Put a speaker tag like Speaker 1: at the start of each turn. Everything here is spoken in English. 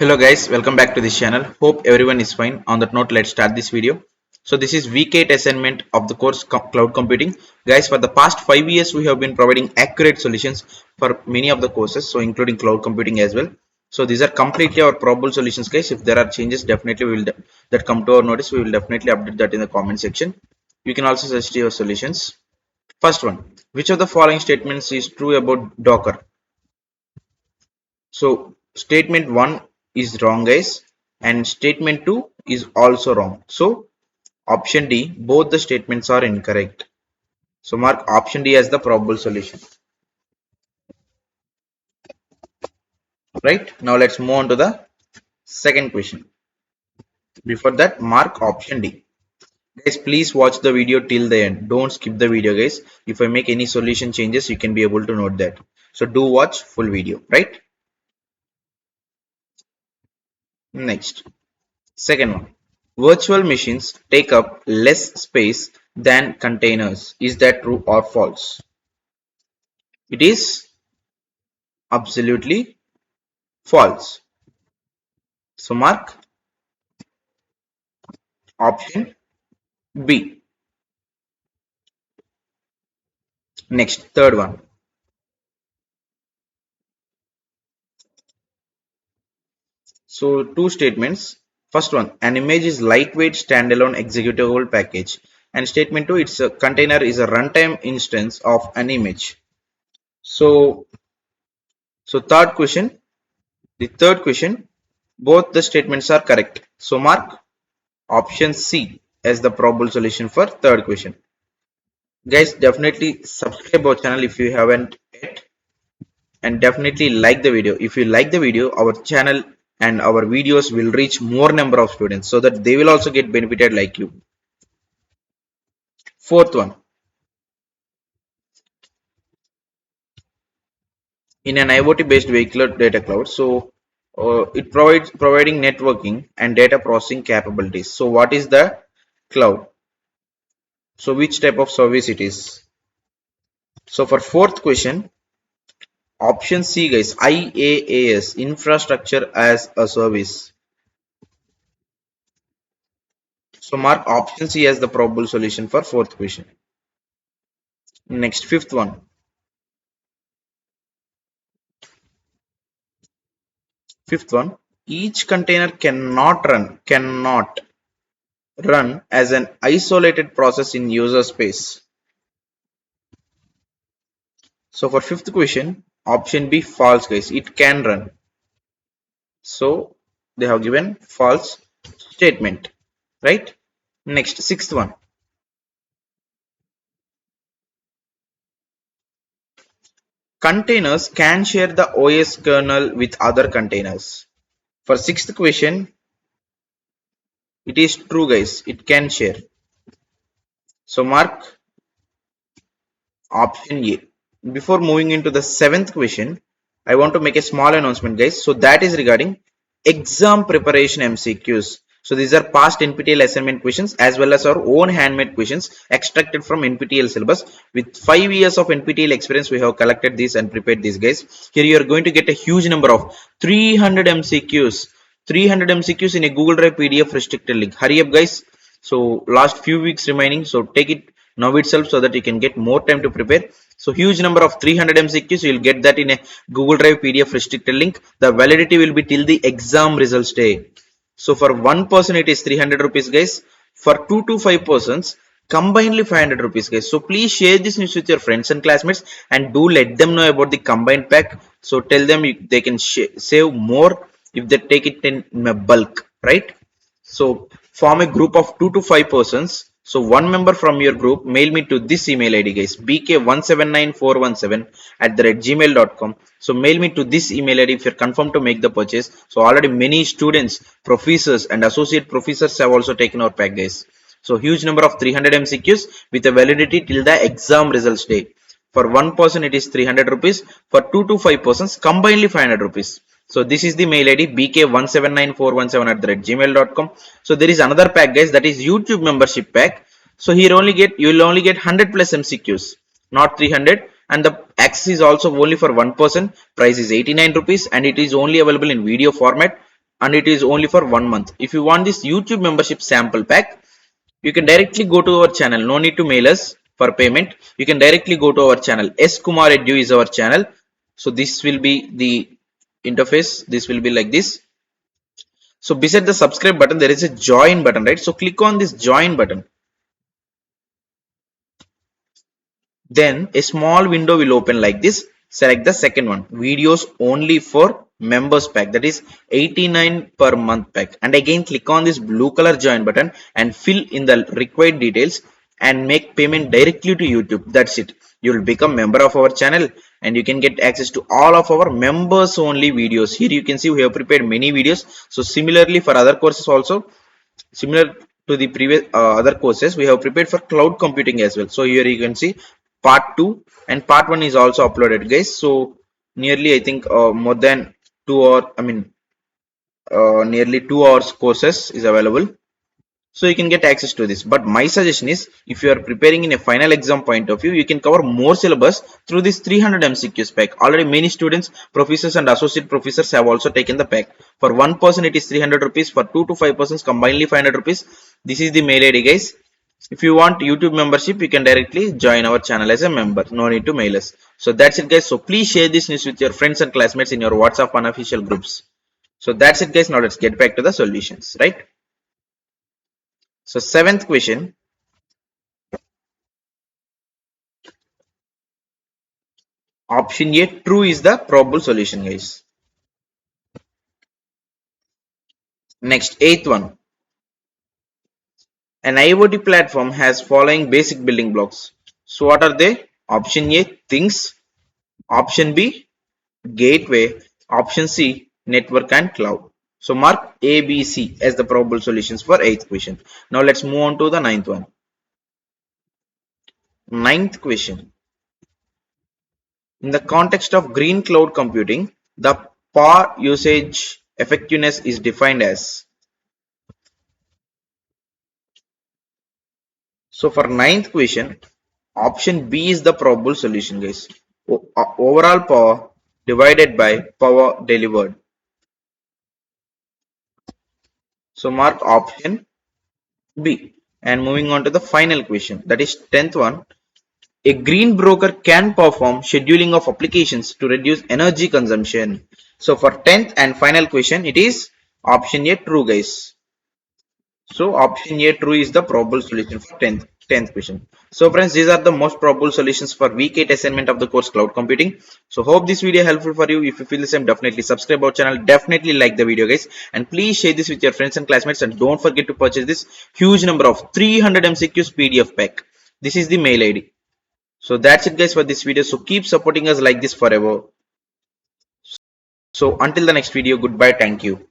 Speaker 1: Hello guys, welcome back to this channel. Hope everyone is fine. On that note, let's start this video. So this is week 8 assignment of the course Cloud Computing. Guys, for the past 5 years we have been providing accurate solutions for many of the courses, so including cloud computing as well. So these are completely our probable solutions, guys. If there are changes, definitely we will that come to our notice, we will definitely update that in the comment section. You can also suggest your solutions. First one, which of the following statements is true about Docker? So statement 1 is wrong, guys, and statement 2 is also wrong. So option D, both the statements are incorrect. So mark option D as the probable solution. Right, now let's move on to the second question. Before that, mark option D. Guys, please watch the video till the end. Don't skip the video, guys. If I make any solution changes, you can be able to note that. So do watch full video, right? Next, second one. Virtual machines take up less space than containers. Is that true or false? It is absolutely false. So mark option B. Next, third one. So two statements. First one, an image is lightweight standalone executable package. And statement two, it's a container is a runtime instance of an image. So, third question, the third question, both the statements are correct. So mark option C as the probable solution for third question. Guys, definitely subscribe our channel if you haven't yet, and definitely like the video. If you like the video, our channel and our videos will reach more number of students so that they will also get benefited like you. Fourth one, in an IoT based vehicular data cloud, so it provides providing networking and data processing capabilities. So what is the cloud? So which type of service it is? So for fourth question, option C, guys, IaaS, infrastructure as a service. So mark option C as the probable solution for fourth question. Next, fifth one. Fifth one. Each container cannot run as an isolated process in user space. So for fifth question, option B, false, guys. It can run. So they have given false statement, right? Next, sixth one. Containers can share the OS kernel with other containers. For sixth question, it is true, guys. It can share. So mark option A. Before moving into the seventh question, I want to make a small announcement, guys. So that is regarding exam preparation MCQs. So these are past NPTEL assignment questions as well as our own handmade questions extracted from NPTEL syllabus. With 5 years of NPTEL experience, we have collected these and prepared these, guys. Here you are going to get a huge number of 300 MCQs. 300 MCQs in a Google Drive PDF restricted link. Hurry up, guys. So last few weeks remaining. So take it now itself so that you can get more time to prepare. So huge number of 300 MCQs, you will get that in a Google Drive PDF restricted link. The validity will be till the exam results day. So for one person it is 300 rupees, guys. For 2 to 5 persons combinedly 500 rupees, guys. So please share this news with your friends and classmates and do let them know about the combined pack. So tell them they can save more if they take it in a bulk, right? So form a group of 2 to 5 persons. So one member from your group mail me to this email ID, guys, bk179417@gmail.com. So mail me to this email ID if you're confirmed to make the purchase. So already many students, professors and associate professors have also taken our pack, guys. So huge number of 300 MCQs with a validity till the exam results day. For one person it is 300 rupees. For 2 to 5 persons combinedly 500 rupees. So this is the mail ID bk179417@gmail.com. So there is another pack, guys, that is YouTube membership pack. So here you will only get 100 plus MCQs, not 300, and the access is also only for one person. Price is 89 rupees and it is only available in video format. and it is only for 1 month. If you want this YouTube membership sample pack, you can directly go to our channel. No need to mail us for payment. You can directly go to our channel. S Kumar Edu is our channel. So this will be the interface. This will be like this. So beside the subscribe button, there is a join button, right? So click on this join button. Then a small window will open like this. Select the second one, videos only for members pack, that is 89 per month pack, and again click on this blue color join button and fill in the required details and make payment directly to YouTube. That's it. You will become member of our channel and you can get access to all of our members only videos. Here you can see we have prepared many videos. So similarly for other courses also, similar to the previous other courses, we have prepared for cloud computing as well. So here you can see part 2 and part 1 is also uploaded, guys. So nearly I think more than 2 hour, I mean nearly 2 hours courses is available, so you can get access to this. But my suggestion is, if you are preparing in a final exam point of view, you can cover more syllabus through this 300 MCQs pack. Already many students, professors and associate professors have also taken the pack. For one person it is 300 rupees, for 2 to 5 persons combinedly 500 rupees. This is the mail ID, guys. If you want YouTube membership, you can directly join our channel as a member. No need to mail us. So that's it, guys. So please share this news with your friends and classmates in your WhatsApp unofficial groups. So that's it, guys. Now let's get back to the solutions, right? So seventh question, option A, true is the probable solution, guys. Next, eighth one, an IoT platform has following basic building blocks. So what are they? Option A, things. Option B, gateway. Option C, network and cloud. So mark A, B, C as the probable solutions for eighth question. Now let's move on to the ninth one. Ninth question. In the context of green cloud computing, the power usage effectiveness is defined as. So for ninth question, option B is the probable solution, guys. Overall power divided by power delivered. So mark option B. And moving on to the final question, that is 10th one. A green broker can perform scheduling of applications to reduce energy consumption. So for 10th and final question, it is option A, true, guys. So option A, true, is the probable solution for 10th question. So friends, these are the most probable solutions for week 8 assignment of the course cloud computing. So hope this video helpful for you. If you feel the same, definitely subscribe our channel, definitely like the video, guys, and please share this with your friends and classmates, and don't forget to purchase this huge number of 300 MCQs PDF pack. This is the mail ID. So that's it, guys, for this video. So keep supporting us like this forever. So until the next video, goodbye, thank you.